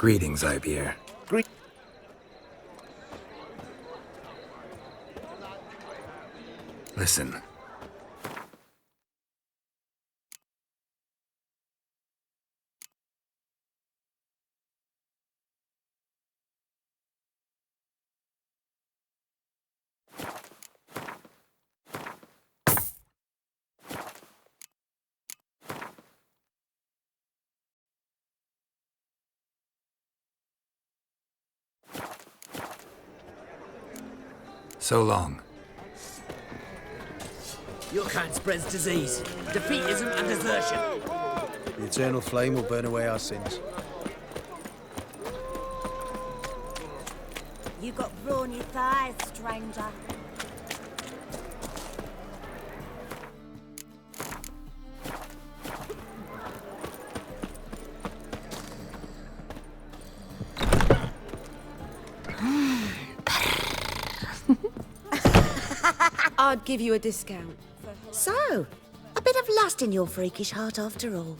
Greetings, Ipier. Listen. So long. Your kind spreads disease, defeatism and desertion. The eternal flame will burn away our sins. You got brawny thighs, stranger. I'd give you a discount. So, a bit of lust in your freakish heart after all.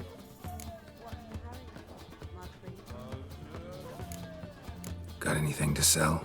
Got anything to sell?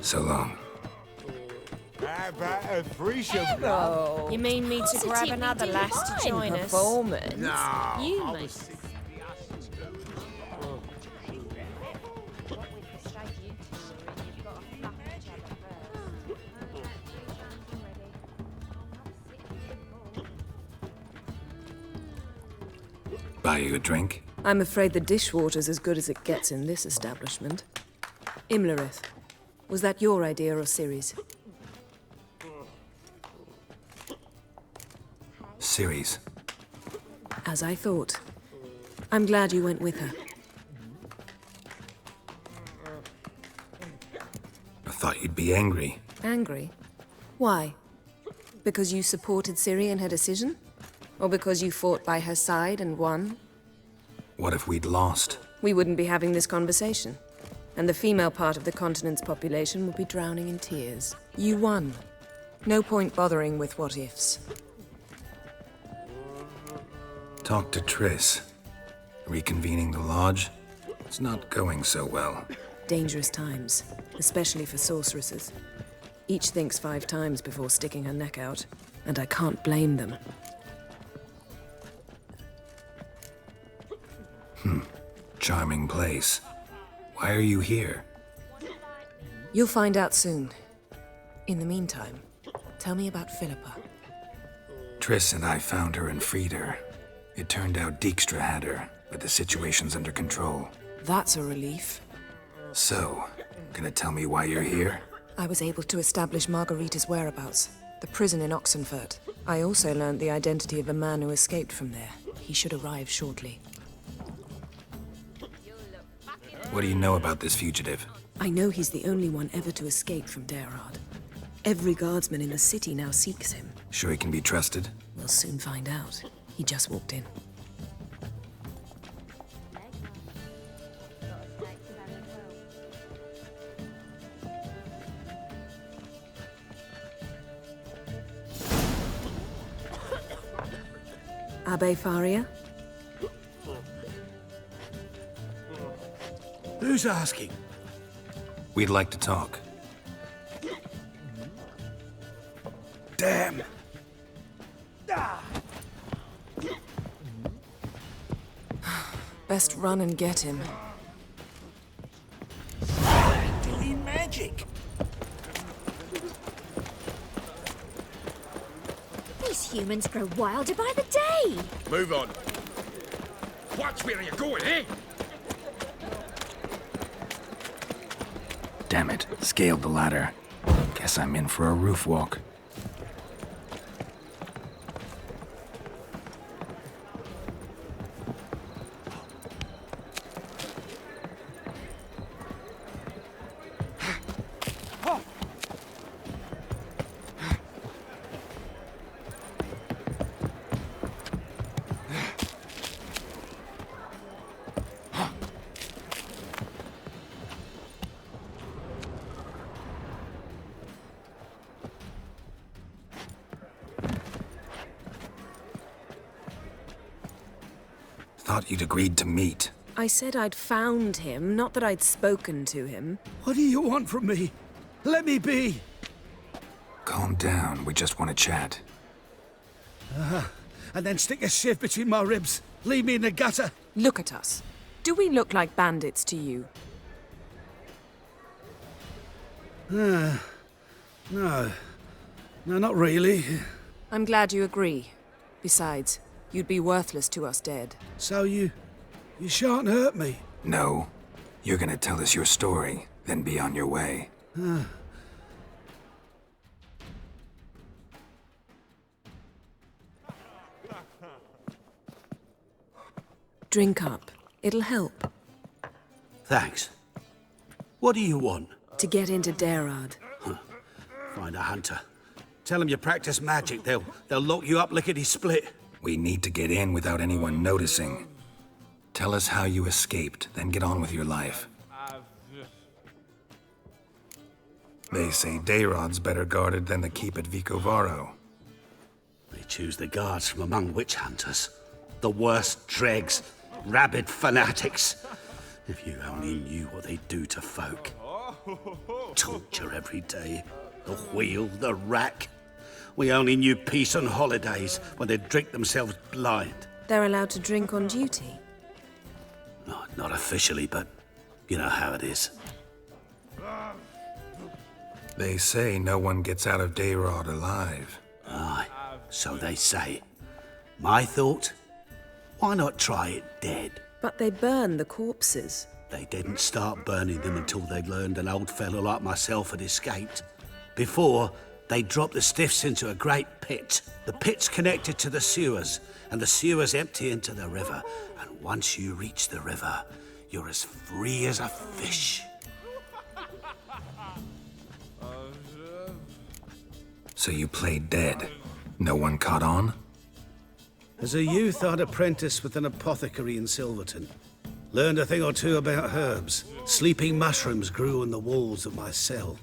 So long. How about a free shove? You mean me to grab another lass to join us? Performance? No. You mate. Buy you a drink? I'm afraid the dishwater's as good as it gets in this establishment. Imlerith, was that your idea or Ciri's? Ciri's. As I thought. I'm glad you went with her. I thought you'd be angry. Angry? Why? Because you supported Ciri in her decision? Or because you fought by her side and won? What if we'd lost? We wouldn't be having this conversation. And the female part of the continent's population would be drowning in tears. You won. No point bothering with what-ifs. Talk to Triss. Reconvening the lodge? It's not going so well. Dangerous times, especially for sorceresses. Each thinks 5 times before sticking her neck out, and I can't blame them. Charming place. Why are you here? You'll find out soon. In the meantime, tell me about Philippa. Triss and I found her and freed her. It turned out Dijkstra had her, but the situation's under control. That's a relief. So, gonna tell me why you're here? I was able to establish Margarita's whereabouts, the prison in Oxenfurt. I also learned the identity of a man who escaped from there. He should arrive shortly. What do you know about this fugitive? I know he's the only one ever to escape from Derard. Every guardsman in the city now seeks him. Sure he can be trusted? We'll soon find out. He just walked in. Abbe Faria? Who's asking? We'd like to talk. Damn! Best run and get him. Doing magic! These humans grow wilder by the day. Move on. Watch where you're going, eh? Damn it, scaled the ladder. Guess I'm in for a roof walk. Thought you'd agreed to meet. I said I'd found him, not that I'd spoken to him. What do you want from me? Let me be. Calm down, we just want to chat. And then stick a sieve between my ribs. Leave me in the gutter. Look at us. Do we look like bandits to you? No. No, not really. I'm glad you agree. Besides, you'd be worthless to us dead. So you shan't hurt me. No. You're gonna tell us your story, then be on your way. Drink up. It'll help. Thanks. What do you want? To get into Derad. Find a hunter. Tell them you practice magic. They'll lock you up lickety-split. We need to get in without anyone noticing. Tell us how you escaped, then get on with your life. They say Dayrod's better guarded than the keep at Vicovaro. They choose the guards from among witch hunters. The worst dregs, rabid fanatics. If you only knew what they do to folk. Torture every day. The wheel, the rack. We only knew peace on holidays when they'd drink themselves blind. They're allowed to drink on duty. No, not officially, but you know how it is. They say no one gets out of Dayrod alive. Aye, so they say. My thought? Why not try it dead? But they burn the corpses. They didn't start burning them until they'd learned an old fellow like myself had escaped. Before, they dropped the stiffs into a great pit. The pit's connected to the sewers, and the sewers empty into the river. And once you reach the river, you're as free as a fish. So you played dead. No one caught on? As a youth, I'd apprenticed with an apothecary in Silverton. Learned a thing or two about herbs. Sleeping mushrooms grew on the walls of my cell.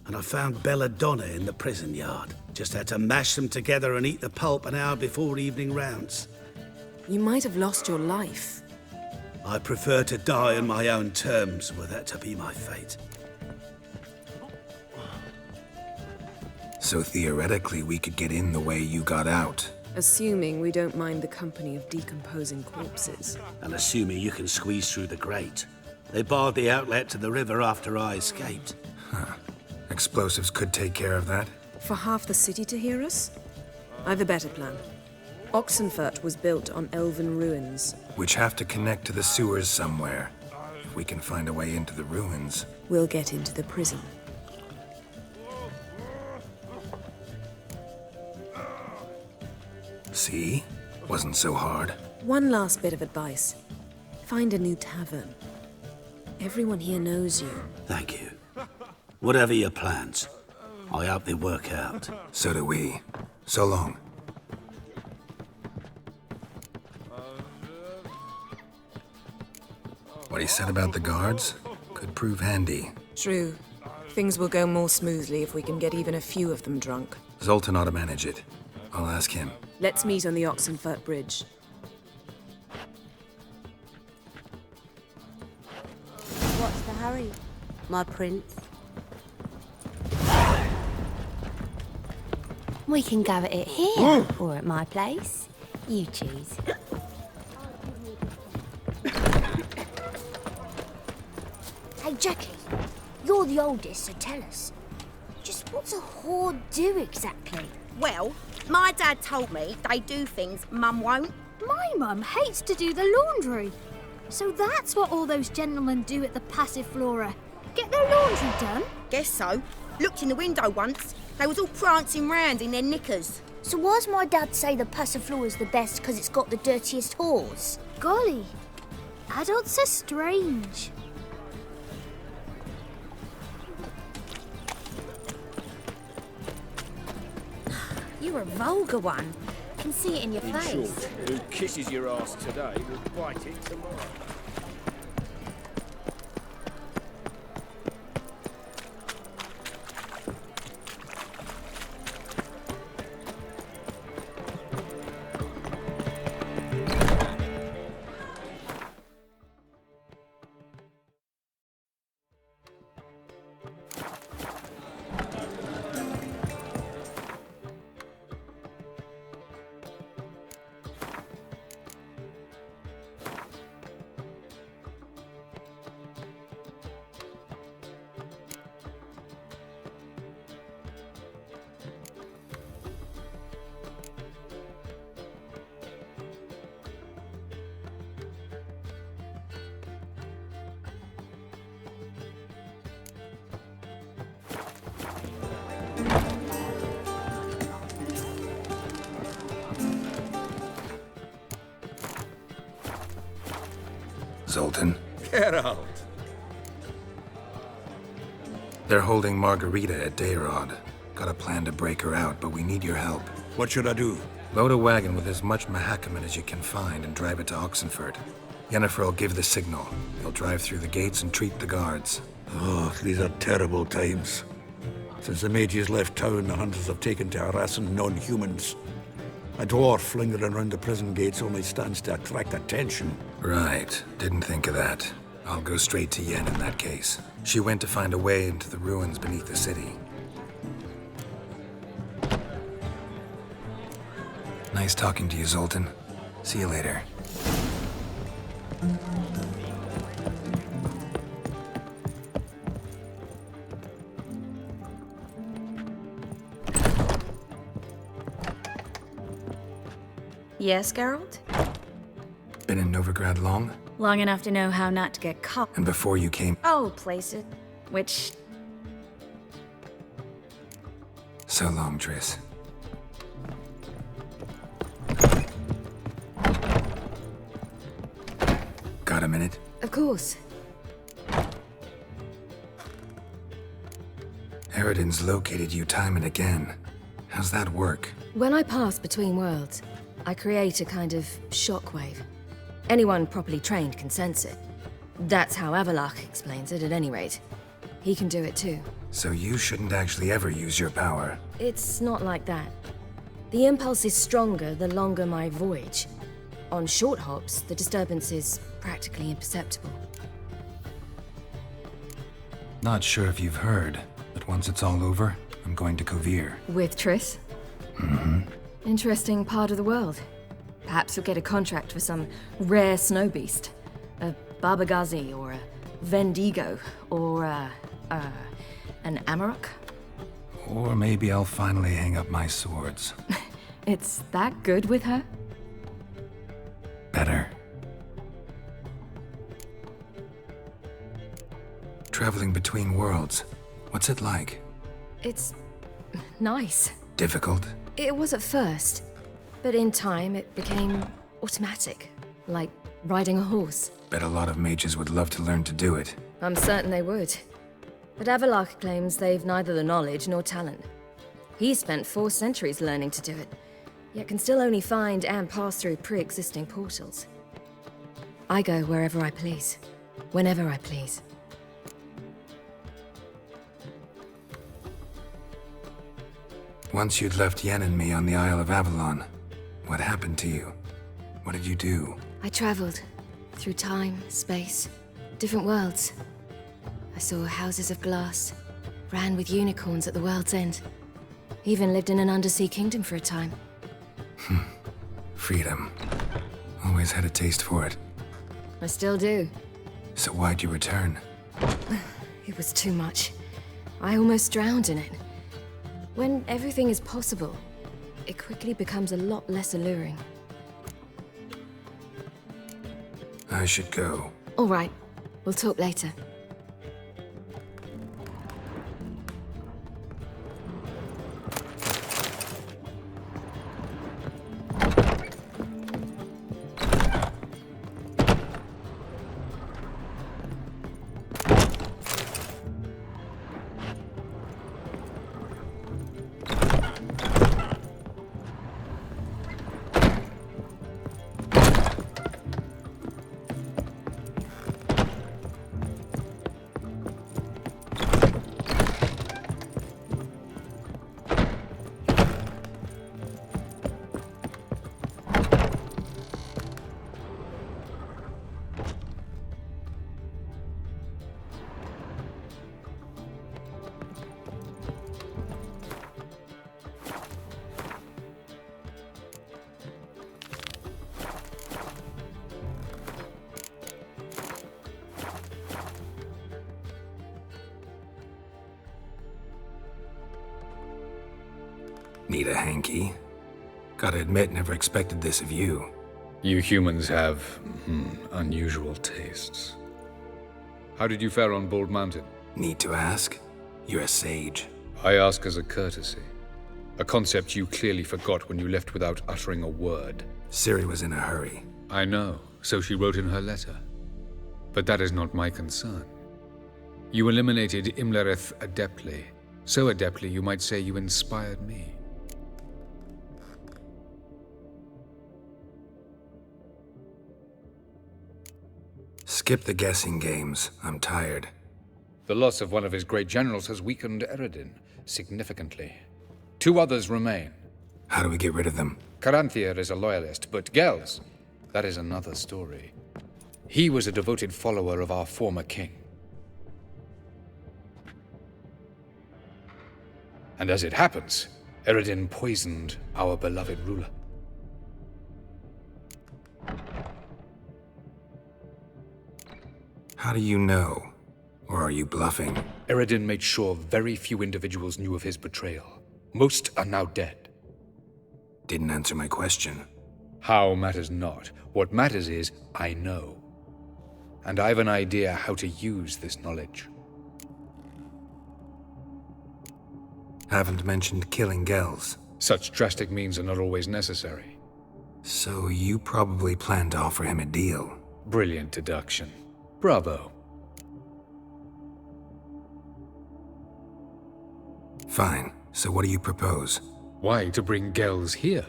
And I found belladonna in the prison yard. Just had to mash them together and eat the pulp an hour before evening rounds. You might have lost your life. I prefer to die on my own terms, were that to be my fate. So theoretically, we could get in the way you got out. Assuming we don't mind the company of decomposing corpses. And assuming you can squeeze through the grate. They barred the outlet to the river after I escaped. Explosives could take care of that. For half the city to hear us? I've a better plan. Oxenfurt was built on elven ruins. Which have to connect to the sewers somewhere. If we can find a way into the ruins. We'll get into the prison. See? Wasn't so hard. One last bit of advice. Find a new tavern. Everyone here knows you. Thank you. Whatever your plans, I hope they work out. So do we. So long. What he said about the guards could prove handy. True. Things will go more smoothly if we can get even a few of them drunk. Zoltan ought to manage it. I'll ask him. Let's meet on the Oxenfurt Bridge. What's the hurry, my prince? We can go at it here, or at my place. You choose. Hey, Jackie, you're the oldest, so tell us. Just what's a horde do exactly? Well, my dad told me they do things Mum won't. My mum hates to do the laundry. So that's what all those gentlemen do at the Passiflora. Get their laundry done? Guess so. Looked in the window once. They was all prancing round in their knickers. So why's my dad say the Passiflora's the best because it's got the dirtiest whores? Golly, adults are strange. You're a vulgar one. I can see it in your In face. short, who kisses your ass today will bite it tomorrow. Zoltan. Get out. They're holding Margarita at Dayrod. Got a plan to break her out, but we need your help. What should I do? Load a wagon with as much Mahakaman as you can find and drive it to Oxenford. Yennefer will give the signal. He'll drive through the gates and treat the guards. Oh, these are terrible times. Since the mages left town, the hunters have taken to harassing non-humans. A dwarf lingering around the prison gates only stands to attract attention. Right. Didn't think of that. I'll go straight to Yen in that case. She went to find a way into the ruins beneath the city. Nice talking to you, Zoltan. See you later. Yes, Geralt? Been in Novigrad long? Long enough to know how not to get caught. And before you came... Oh, place it. Which... So long, Triss. Got a minute? Of course. Eridan's located you time and again. How's that work? When I pass between worlds, I create a kind of shockwave. Anyone properly trained can sense it. That's how Avalok explains it, at any rate. He can do it too. So you shouldn't actually ever use your power. It's not like that. The impulse is stronger the longer my voyage. On short hops, the disturbance is practically imperceptible. Not sure if you've heard, but once it's all over, I'm going to Kovir. With Triss? Mm-hmm. Interesting part of the world. Perhaps you'll get a contract for some rare snow beast. A Barbagazi, or a Vendigo, or an Amarok. Or maybe I'll finally hang up my swords. It's that good with her? Better. Traveling between worlds, what's it like? It's nice. Difficult? It was at first, but in time it became automatic, like riding a horse. Bet a lot of mages would love to learn to do it. I'm certain they would. But Avalok claims they've neither the knowledge nor talent. He spent 4 centuries learning to do it, yet can still only find and pass through pre-existing portals. I go wherever I please, whenever I please. Once you'd left Yen and me on the Isle of Avalon, what happened to you? What did you do? I traveled through time, space, different worlds. I saw houses of glass, ran with unicorns at the world's end. Even lived in an undersea kingdom for a time. Freedom. Always had a taste for it. I still do. So why'd you return? It was too much. I almost drowned in it. When everything is possible, it quickly becomes a lot less alluring. I should go. All right. We'll talk later. Need a hanky? Gotta admit, never expected this of you. You humans have, unusual tastes. How did you fare on Bald Mountain? Need to ask? You're a sage. I ask as a courtesy. A concept you clearly forgot when you left without uttering a word. Ciri was in a hurry. I know, so she wrote in her letter. But that is not my concern. You eliminated Imlerith adeptly. So adeptly you might say you inspired me. Skip the guessing games. I'm tired. The loss of one of his great generals has weakened Eredin significantly. 2 others remain. How do we get rid of them? Caranthier is a loyalist, but Gels, that is another story. He was a devoted follower of our former king. And as it happens, Eredin poisoned our beloved ruler. How do you know? Or are you bluffing? Eredin made sure very few individuals knew of his betrayal. Most are now dead. Didn't answer my question. How matters not. What matters is, I know. And I've an idea how to use this knowledge. Haven't mentioned killing Gels. Such drastic means are not always necessary. So you probably plan to offer him a deal. Brilliant deduction. Bravo. Fine. So what do you propose? Why, to bring Gels here.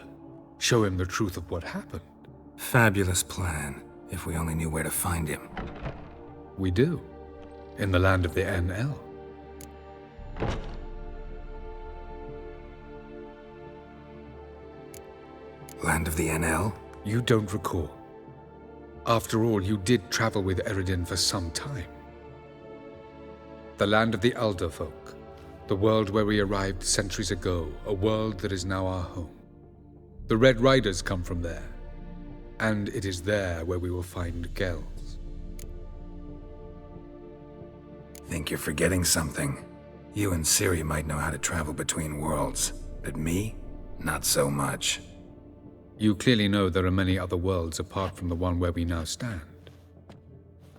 Show him the truth of what happened. Fabulous plan, if we only knew where to find him. We do. In the land of the NL. Land of the NL? You don't recall. After all, you did travel with Eredin for some time. The land of the Elder Folk. The world where we arrived centuries ago, a world that is now our home. The Red Riders come from there, and it is there where we will find Gels. Think you're forgetting something. You and Ciri might know how to travel between worlds, but me? Not so much. You clearly know there are many other worlds apart from the one where we now stand.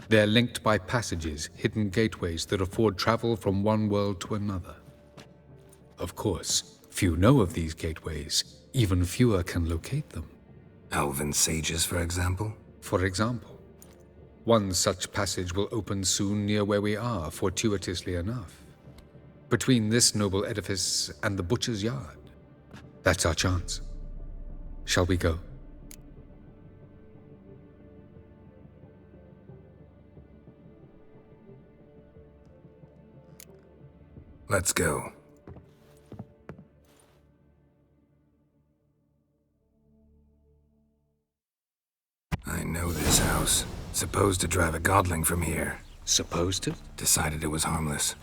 They're linked by passages, hidden gateways that afford travel from one world to another. Of course, few know of these gateways. Even fewer can locate them. Elven sages, for example? For example. One such passage will open soon near where we are, fortuitously enough. Between this noble edifice and the butcher's yard. That's our chance. Shall we go? Let's go. I know this house. Supposed to drive a godling from here. Supposed to? Decided it was harmless.